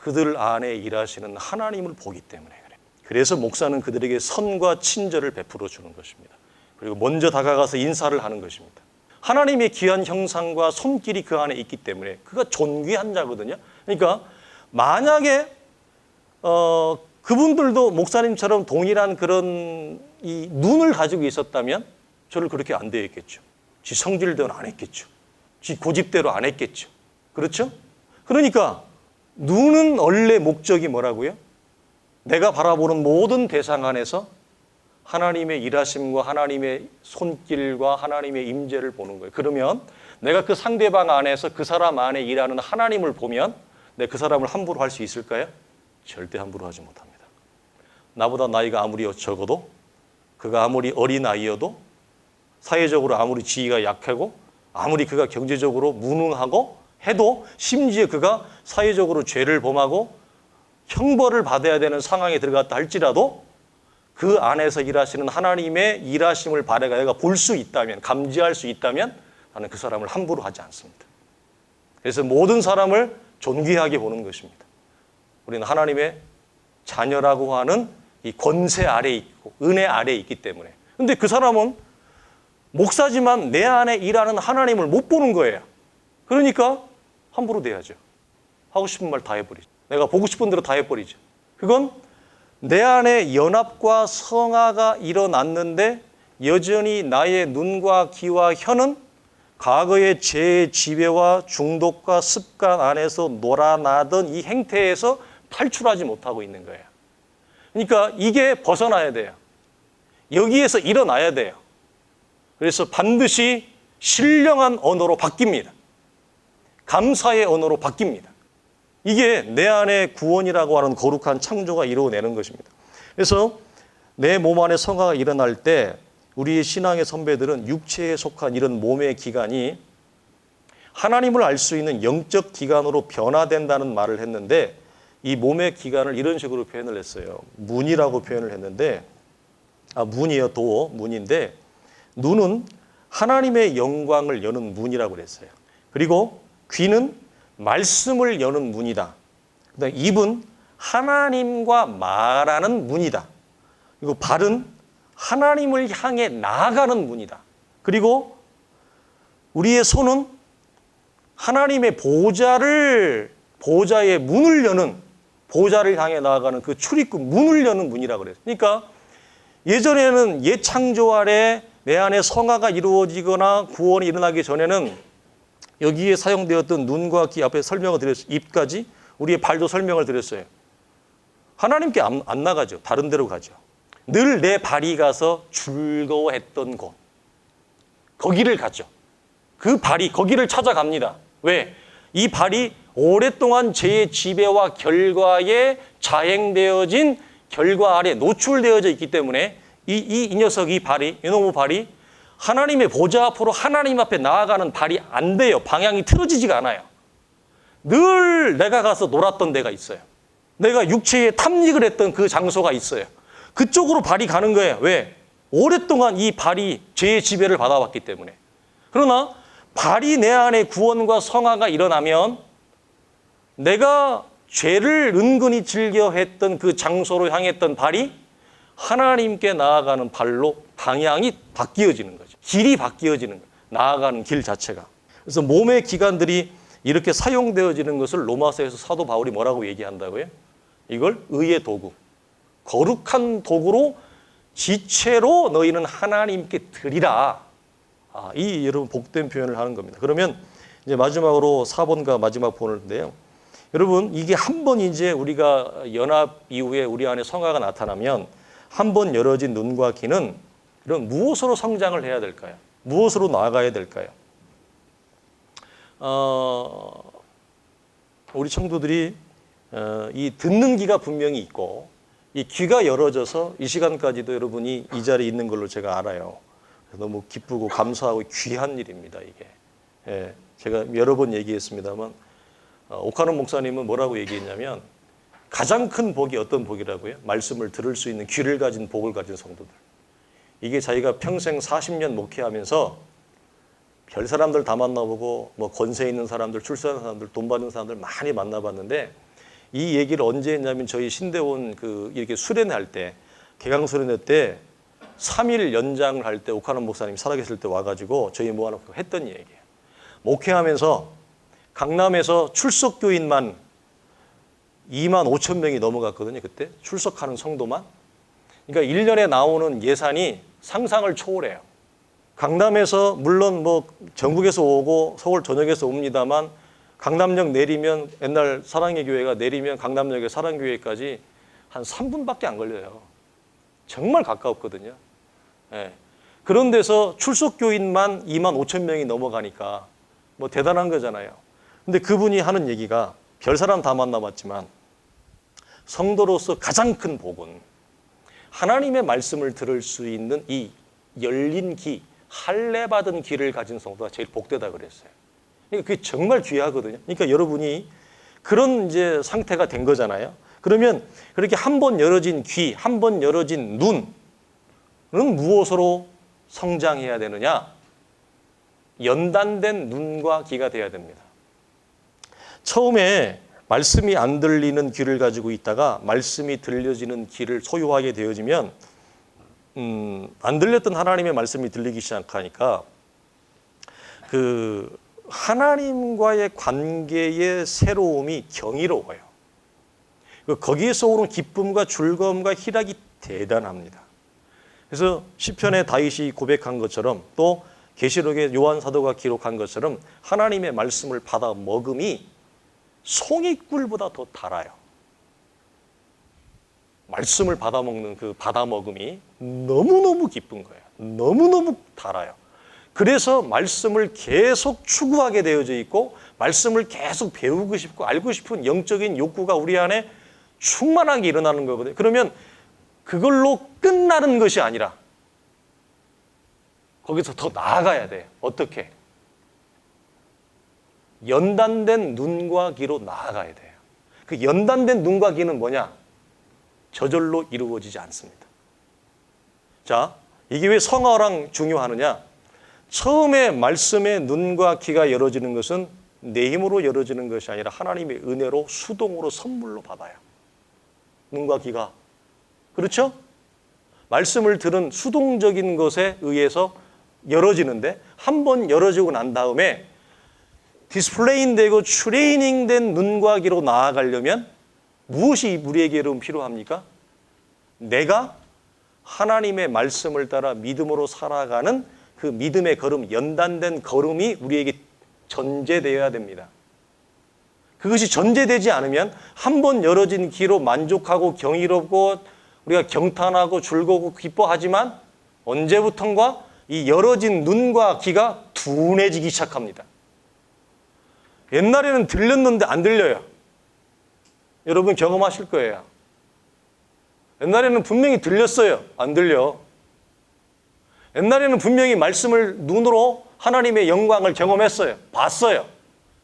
Speaker 1: 그들 안에 일하시는 하나님을 보기 때문에 그래요. 그래서 목사는 그들에게 선과 친절을 베풀어 주는 것입니다. 그리고 먼저 다가가서 인사를 하는 것입니다. 하나님의 귀한 형상과 손길이 그 안에 있기 때문에 그가 존귀한 자거든요. 그러니까 만약에 그분들도 목사님처럼 동일한 그런 이 눈을 가지고 있었다면 저를 그렇게 안 대했겠죠. 지 성질대로 안 했겠죠. 지 고집대로 안 했겠죠. 그렇죠? 그러니까 눈은 원래 목적이 뭐라고요? 내가 바라보는 모든 대상 안에서 하나님의 일하심과 하나님의 손길과 하나님의 임재를 보는 거예요. 그러면 내가 그 상대방 안에서 그 사람 안에 일하는 하나님을 보면 내가 그 사람을 함부로 할 수 있을까요? 절대 함부로 하지 못합니다. 나보다 나이가 아무리 적어도, 그가 아무리 어린 아이여도, 사회적으로 아무리 지위가 약하고, 아무리 그가 경제적으로 무능하고 해도, 심지어 그가 사회적으로 죄를 범하고 형벌을 받아야 되는 상황에 들어갔다 할지라도 그 안에서 일하시는 하나님의 일하심을 내가 볼 수 있다면, 감지할 수 있다면 나는 그 사람을 함부로 하지 않습니다. 그래서 모든 사람을 존귀하게 보는 것입니다. 우리는 하나님의 자녀라고 하는 이 권세 아래에 있고 은혜 아래에 있기 때문에. 근데 그 사람은 목사지만 내 안에 일하는 하나님을 못 보는 거예요. 그러니까 함부로 대하죠. 하고 싶은 말 다 해버리죠. 내가 보고 싶은 대로 다 해버리죠. 그건 내 안에 연합과 성화가 일어났는데 여전히 나의 눈과 귀와 혀는 과거의 죄의 지배와 중독과 습관 안에서 놀아나던 이 행태에서 탈출하지 못하고 있는 거예요. 그러니까 이게 벗어나야 돼요. 여기에서 일어나야 돼요. 그래서 반드시 신령한 언어로 바뀝니다. 감사의 언어로 바뀝니다. 이게 내 안에 구원이라고 하는 거룩한 창조가 이루어내는 것입니다. 그래서 내 몸 안에 성화가 일어날 때 우리 신앙의 선배들은 육체에 속한 이런 몸의 기관이 하나님을 알 수 있는 영적 기관으로 변화된다는 말을 했는데 이 몸의 기관을 이런 식으로 표현을 했어요. 문이라고 표현을 했는데 문이요, 문인데 눈은 하나님의 영광을 여는 문이라고 그랬어요. 그리고 귀는 말씀을 여는 문이다. 그다음에 입은 하나님과 말하는 문이다. 그리고 발은 하나님을 향해 나아가는 문이다. 그리고 우리의 손은 하나님의 보좌의 문을 여는, 보좌를 향해 나아가는 그 출입구 문을 여는 문이라고 그래요. 그러니까 예전에는 옛 창조 아래 내 안에 성화가 이루어지거나 구원이 일어나기 전에는 여기에 사용되었던 눈과 귀 앞에 설명을 드렸어요. 입까지, 우리의 발도 설명을 드렸어요. 하나님께 안 나가죠. 다른 데로 가죠. 늘 내 발이 가서 즐거워했던 곳, 거기를 가죠. 그 발이 거기를 찾아갑니다. 왜? 이 발이 오랫동안 죄의 지배와 결과에 자행되어진 결과 아래 노출되어져 있기 때문에 이 녀석, 이놈의 발이 하나님의 보좌 앞으로 하나님 앞에 나아가는 발이 안 돼요. 방향이 틀어지지가 않아요. 늘 내가 가서 놀았던 데가 있어요. 내가 육체에 탐닉을 했던 그 장소가 있어요. 그쪽으로 발이 가는 거예요. 왜? 오랫동안 이 발이 죄의 지배를 받아왔기 때문에. 그러나 발이 내 안에 구원과 성화가 일어나면 내가 죄를 은근히 즐겨 했던 그 장소로 향했던 발이 하나님께 나아가는 발로 방향이 바뀌어지는 거죠. 길이 바뀌어지는 거예요. 나아가는 길 자체가. 그래서 몸의 기관들이 이렇게 사용되어지는 것을 로마서에서 사도 바울이 뭐라고 얘기한다고요? 이걸 의의 도구, 거룩한 도구로 지체로 너희는 하나님께 드리라. 이 여러분 복된 표현을 하는 겁니다. 그러면 이제 마지막으로 4번과 마지막 본인데요. 여러분 이게 한 번 이제 우리가 연합 이후에 우리 안에 성화가 나타나면 한 번 열어진 눈과 귀는 이런 무엇으로 성장을 해야 될까요? 무엇으로 나아가야 될까요? 우리 성도들이 이 듣는 귀가 분명히 있고 이 귀가 열어져서 이 시간까지도 여러분이 이 자리에 있는 걸로 제가 알아요. 너무 기쁘고 감사하고 귀한 일입니다, 이게. 예, 제가 여러 번 얘기했습니다만 오카노 목사님은 뭐라고 얘기했냐면 가장 큰 복이 어떤 복이라고요? 말씀을 들을 수 있는 귀를 가진 복을 가진 성도들. 이게 자기가 평생 40년 목회하면서 별 사람들 다 만나보고 뭐 권세 있는 사람들, 출세하는 사람들, 돈 받는 사람들 많이 만나봤는데 이 얘기를 언제 했냐면 저희 신대원 이렇게 수련회 할 때, 개강 수련회 때 3일 연장을 할 때 오카노 목사님이 살아계실 때 와가지고 저희 모아놓고 했던 얘기예요. 목회하면서 강남에서 출석교인만 2만 5천 명이 넘어갔거든요. 그때 출석하는 성도만. 그러니까 1년에 나오는 예산이 상상을 초월해요. 강남에서 물론 뭐 전국에서 오고 서울 전역에서 옵니다만 강남역 내리면 옛날 사랑의 교회가 내리면 강남역의 사랑교회까지 한 3분밖에 안 걸려요. 정말 가까웠거든요. 예. 그런 데서 출석교인만 2만 5천 명이 넘어가니까 뭐 대단한 거잖아요. 근데 그분이 하는 얘기가 별 사람 다 만나봤지만 성도로서 가장 큰 복은 하나님의 말씀을 들을 수 있는 이 열린 귀, 할례받은 귀를 가진 성도가 제일 복되다 그랬어요. 그러니까 그게 정말 귀하거든요. 그러니까 여러분이 그런 이제 상태가 된 거잖아요. 그러면 그렇게 한 번 열어진 귀, 한 번 열어진 눈은 무엇으로 성장해야 되느냐? 연단된 눈과 귀가 돼야 됩니다. 처음에 말씀이 안 들리는 귀를 가지고 있다가 말씀이 들려지는 귀를 소유하게 되어지면 안 들렸던 하나님의 말씀이 들리기 시작하니까 그 하나님과의 관계의 새로움이 경이로워요. 거기에서 오는 기쁨과 즐거움과 희락이 대단합니다. 그래서 시편의 다윗이 고백한 것처럼 또 계시록의 요한 사도가 기록한 것처럼 하나님의 말씀을 받아 먹음이 송이꿀보다 더 달아요. 말씀을 받아 먹는 그 받아 먹음이 너무너무 기쁜 거예요. 너무너무 달아요. 그래서 말씀을 계속 추구하게 되어져 있고 말씀을 계속 배우고 싶고 알고 싶은 영적인 욕구가 우리 안에 충만하게 일어나는 거거든요. 그러면 그걸로 끝나는 것이 아니라 거기서 더 나아가야 돼요. 어떻게? 연단된 눈과 귀로 나아가야 돼요. 그 연단된 눈과 귀는 뭐냐? 저절로 이루어지지 않습니다. 자, 이게 왜 성화랑 중요하느냐? 처음에 말씀의 눈과 귀가 열어지는 것은 내 힘으로 열어지는 것이 아니라 하나님의 은혜로 수동으로 선물로 받아요. 눈과 귀가. 그렇죠? 말씀을 들은 수동적인 것에 의해서 열어지는데 한 번 열어지고 난 다음에 디스플레이되고 트레이닝된 눈과 귀로 나아가려면 무엇이 우리에게 여러분 필요합니까? 내가 하나님의 말씀을 따라 믿음으로 살아가는 그 믿음의 걸음, 연단된 걸음이 우리에게 전제되어야 됩니다. 그것이 전제되지 않으면 한 번 열어진 귀로 만족하고 경이롭고 우리가 경탄하고 즐거우고 기뻐하지만 언제부턴가 이 열어진 눈과 귀가 둔해지기 시작합니다. 옛날에는 들렸는데 안 들려요. 여러분 경험하실 거예요. 옛날에는 분명히 들렸어요. 안 들려. 옛날에는 분명히 말씀을 눈으로 하나님의 영광을 경험했어요. 봤어요.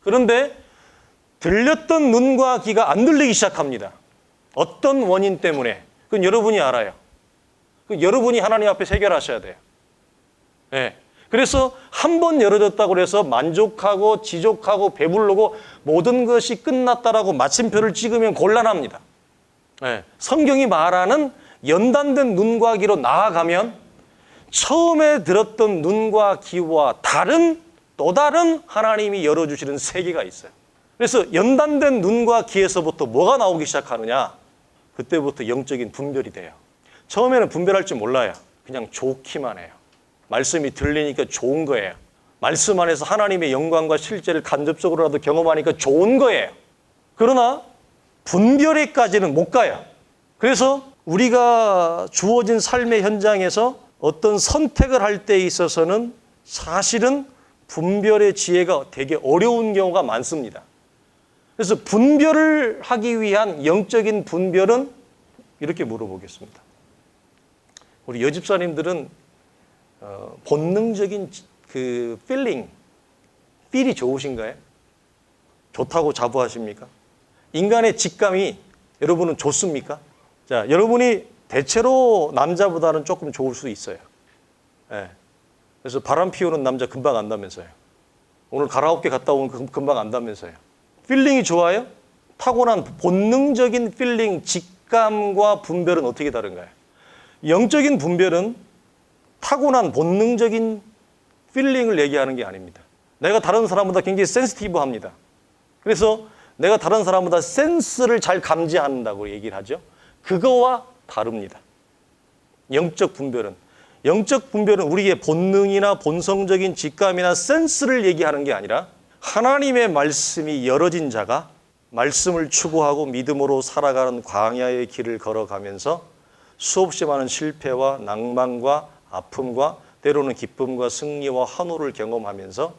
Speaker 1: 그런데 들렸던 눈과 귀가 안 들리기 시작합니다. 어떤 원인 때문에? 그건 여러분이 알아요. 그건 여러분이 하나님 앞에 해결하셔야 돼요. 네. 그래서 한 번 열어졌다고 해서 만족하고 지족하고 배부르고 모든 것이 끝났다라고 마침표를 찍으면 곤란합니다. 네. 성경이 말하는 연단된 눈과 귀로 나아가면 처음에 들었던 눈과 귀와 다른 또 다른 하나님이 열어주시는 세계가 있어요. 그래서 연단된 눈과 귀에서부터 뭐가 나오기 시작하느냐? 그때부터 영적인 분별이 돼요. 처음에는 분별할 줄 몰라요. 그냥 좋기만 해요. 말씀이 들리니까 좋은 거예요. 말씀 안에서 하나님의 영광과 실제를 간접적으로라도 경험하니까 좋은 거예요. 그러나 분별에까지는 못 가요. 그래서 우리가 주어진 삶의 현장에서 어떤 선택을 할 때 있어서는 사실은 분별의 지혜가 되게 어려운 경우가 많습니다. 그래서 분별을 하기 위한 영적인 분별은 이렇게 물어보겠습니다. 우리 여집사님들은 본능적인 그 필이 좋으신가요? 좋다고 자부하십니까? 인간의 직감이 여러분은 좋습니까? 자, 여러분이 대체로 남자보다는 조금 좋을 수 있어요. 네. 그래서 바람 피우는 남자 금방 안다면서요. 오늘 가라오케 갔다 온 금방 안다면서요. 필링이 좋아요? 타고난 본능적인 필링, 직감과 분별은 어떻게 다른가요? 영적인 분별은 타고난 본능적인 필링을 얘기하는 게 아닙니다. 내가 다른 사람보다 굉장히 센시티브합니다. 그래서 내가 다른 사람보다 센스를 잘 감지한다고 얘기를 하죠. 그거와 다릅니다. 영적 분별은 우리의 본능이나 본성적인 직감이나 센스를 얘기하는 게 아니라 하나님의 말씀이 열어진 자가 말씀을 추구하고 믿음으로 살아가는 광야의 길을 걸어가면서 수없이 많은 실패와 낭만과 아픔과 때로는 기쁨과 승리와 환호를 경험하면서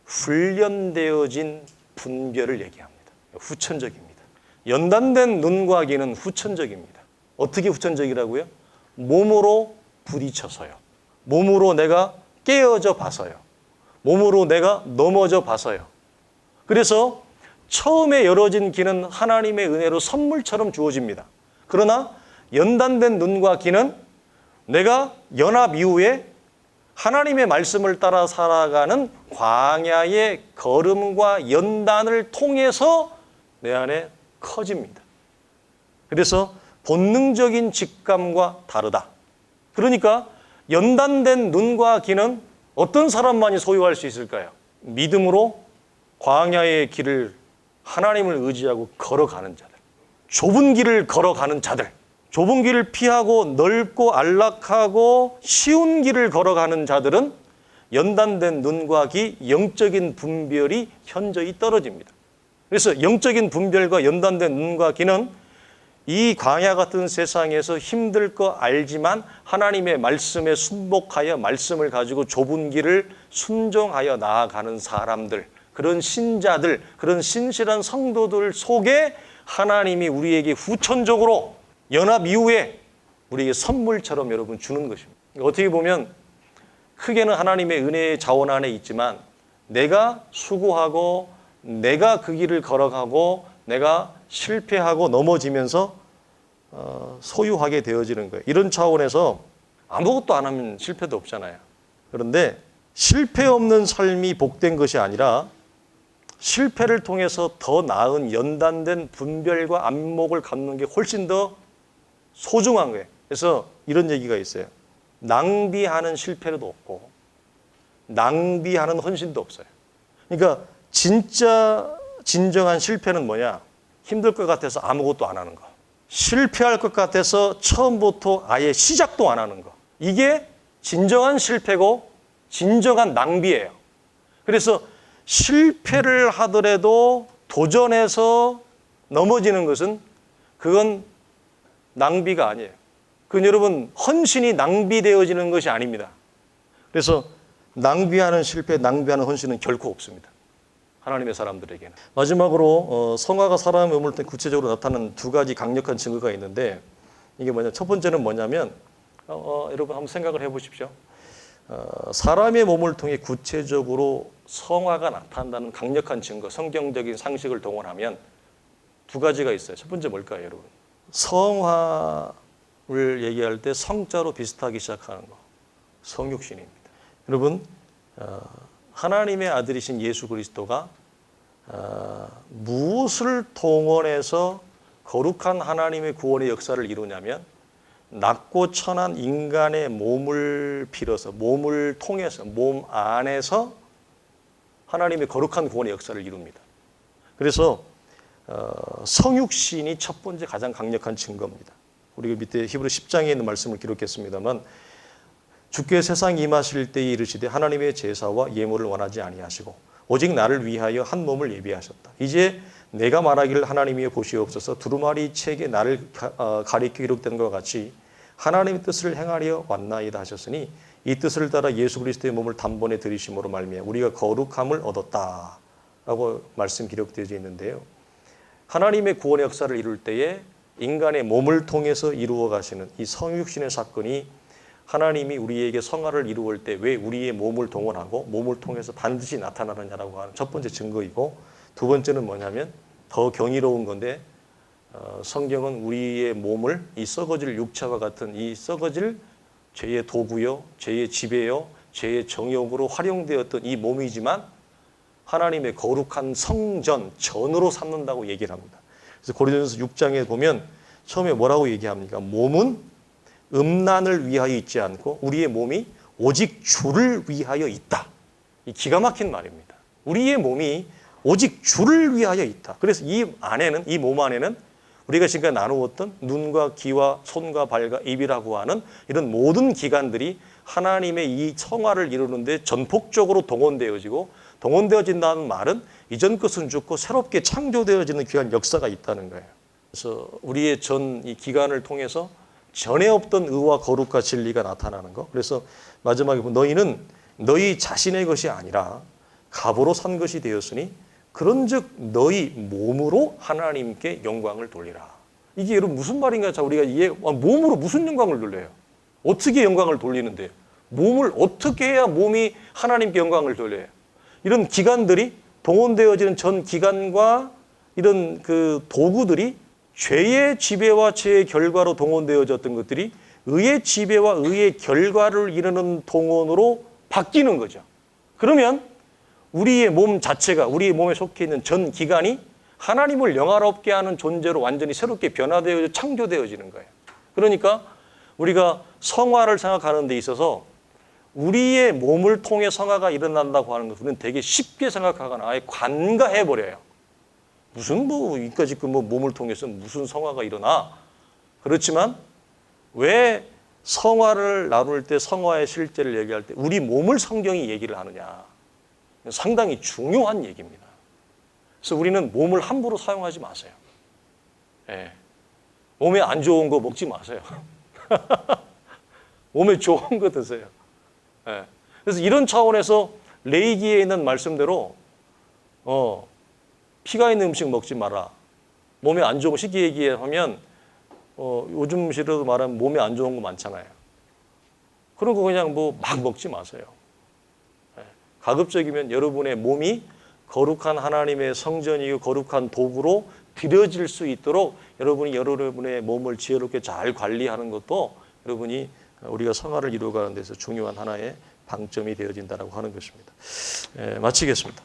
Speaker 1: 훈련되어진 분별을 얘기합니다. 후천적입니다. 연단된 눈과 귀는 후천적입니다. 어떻게 후천적이라고요? 몸으로 부딪혀서요. 몸으로 내가 깨어져 봐서요. 몸으로 내가 넘어져 봐서요. 그래서 처음에 열어진 귀는 하나님의 은혜로 선물처럼 주어집니다. 그러나 연단된 눈과 귀는 내가 연합 이후에 하나님의 말씀을 따라 살아가는 광야의 걸음과 연단을 통해서 내 안에 커집니다. 그래서 본능적인 직감과 다르다. 그러니까 연단된 눈과 귀는 어떤 사람만이 소유할 수 있을까요? 믿음으로 광야의 길을 하나님을 의지하고 걸어가는 자들, 좁은 길을 걸어가는 자들, 좁은 길을 피하고 넓고 안락하고 쉬운 길을 걸어가는 자들은 연단된 눈과 귀, 영적인 분별이 현저히 떨어집니다. 그래서 영적인 분별과 연단된 눈과 귀는 이 광야 같은 세상에서 힘들 거 알지만 하나님의 말씀에 순복하여 말씀을 가지고 좁은 길을 순종하여 나아가는 사람들, 그런 신자들, 그런 신실한 성도들 속에 하나님이 우리에게 후천적으로 연합 이후에 우리에게 선물처럼 여러분 주는 것입니다. 어떻게 보면 크게는 하나님의 은혜의 자원 안에 있지만 내가 수고하고 내가 그 길을 걸어가고 내가 실패하고 넘어지면서 소유하게 되어지는 거예요. 이런 차원에서 아무것도 안 하면 실패도 없잖아요. 그런데 실패 없는 삶이 복된 것이 아니라 실패를 통해서 더 나은 연단된 분별과 안목을 갖는 게 훨씬 더 소중한 거예요. 그래서 이런 얘기가 있어요. 낭비하는 실패도 없고 낭비하는 헌신도 없어요. 그러니까 진정한 실패는 뭐냐? 힘들 것 같아서 아무것도 안 하는 거. 실패할 것 같아서 처음부터 아예 시작도 안 하는 거. 이게 진정한 실패고 진정한 낭비예요. 그래서 실패를 하더라도 도전해서 넘어지는 것은 그건 낭비가 아니에요. 그건 여러분 헌신이 낭비되어지는 것이 아닙니다. 그래서 낭비하는 실패, 낭비하는 헌신은 결코 없습니다. 하나님의 사람들에게는. 마지막으로 성화가 사람의 몸을 통해 구체적으로 나타나는 두 가지 강력한 증거가 있는데 이게 뭐냐? 첫 번째는 뭐냐면 여러분 한번 생각을 해보십시오. 사람의 몸을 통해 구체적으로 성화가 나타난다는 강력한 증거, 성경적인 상식을 동원하면 두 가지가 있어요. 첫 번째 뭘까요, 여러분? 성화를 얘기할 때 성자로 비슷하기 시작하는 거, 성육신입니다. 여러분, 하나님의 아들이신 예수 그리스도가 무엇을 동원해서 거룩한 하나님의 구원의 역사를 이루냐면 낮고 천한 인간의 몸을 빌어서, 몸을 통해서, 몸 안에서 하나님의 거룩한 구원의 역사를 이룹니다. 그래서 성육신이 첫 번째 가장 강력한 증거입니다. 우리가 밑에 히브리 10장에 있는 말씀을 기록했습니다만 주께 세상에 임하실 때에 이르시되 하나님의 제사와 예물을 원하지 아니하시고 오직 나를 위하여 한 몸을 예비하셨다. 이제 내가 말하기를 하나님이여 보시옵소서 두루마리 책에 나를 가리켜 기록된 것 같이 하나님의 뜻을 행하려 왔나이다 하셨으니 이 뜻을 따라 예수 그리스도의 몸을 단번에 들이심으로 말미암아 우리가 거룩함을 얻었다라고 말씀 기록되어 있는데요. 하나님의 구원의 역사를 이룰 때에 인간의 몸을 통해서 이루어 가시는 이 성육신의 사건이 하나님이 우리에게 성화를 이루을 때 왜 우리의 몸을 동원하고 몸을 통해서 반드시 나타나느냐라고 하는 첫 번째 증거이고 두 번째는 뭐냐면 더 경이로운 건데 성경은 우리의 몸을 이 썩어질 육체와 같은 이 썩어질 죄의 도구요, 죄의 지배요, 죄의 정욕으로 활용되었던 이 몸이지만 하나님의 거룩한 성전, 전으로 삼는다고 얘기를 합니다. 그래서 고린도전서 6장에 보면 처음에 뭐라고 얘기합니까? 몸은 음란을 위하여 있지 않고 우리의 몸이 오직 주를 위하여 있다. 이 기가 막힌 말입니다. 우리의 몸이 오직 주를 위하여 있다. 그래서 이 안에는, 이 몸 안에는 우리가 지금까지 나누었던 눈과 귀와 손과 발과 입이라고 하는 이런 모든 기관들이 하나님의 이 성화를 이루는데 전폭적으로 동원되어지고, 동원되어진다는 말은 이전 것은 죽고 새롭게 창조되어지는 귀한 역사가 있다는 거예요. 그래서 우리의 전 이 기관을 통해서 전에 없던 의와 거룩과 진리가 나타나는 거. 그래서 마지막에 보면 너희는 너희 자신의 것이 아니라 값으로 산 것이 되었으니 그런즉 너희 몸으로 하나님께 영광을 돌리라. 이게 여러분 무슨 말인가? 자, 우리가 몸으로 무슨 영광을 돌려요? 어떻게 영광을 돌리는데요? 몸을 어떻게 해야 몸이 하나님께 영광을 돌려요? 이런 기관들이 동원되어지는 전 기관과 이런 그 도구들이 죄의 지배와 죄의 결과로 동원되어졌던 것들이 의의 지배와 의의 결과를 이루는 동원으로 바뀌는 거죠. 그러면 우리의 몸 자체가, 우리의 몸에 속해 있는 전 기관이 하나님을 영화롭게 하는 존재로 완전히 새롭게 변화되어 창조되어지는 거예요. 그러니까 우리가 성화를 생각하는 데 있어서 우리의 몸을 통해 성화가 일어난다고 하는 것은 되게 쉽게 생각하거나 아예 관가해버려요. 무슨 이까짓 몸을 통해서 무슨 성화가 일어나? 그렇지만 왜 성화를 나눌 때, 성화의 실제를 얘기할 때 우리 몸을 성경이 얘기를 하느냐? 상당히 중요한 얘기입니다. 그래서 우리는 몸을 함부로 사용하지 마세요. 예. 몸에 안 좋은 거 먹지 마세요. 몸에 좋은 거 드세요. 예. 그래서 이런 차원에서 레이기에 있는 말씀대로 피가 있는 음식 먹지 마라. 몸에 안 좋은 거 쉽게 얘기하면 요즘 시대로 말하면 몸에 안 좋은 거 많잖아요. 그런 거 그냥 막 먹지 마세요. 예. 가급적이면 여러분의 몸이 거룩한 하나님의 성전이고 거룩한 도구로 드려질 수 있도록 여러분이 여러분의 몸을 지혜롭게 잘 관리하는 것도 여러분이 우리가 성화를 이루어가는 데서 중요한 하나의 방점이 되어진다고 하는 것입니다. 마치겠습니다.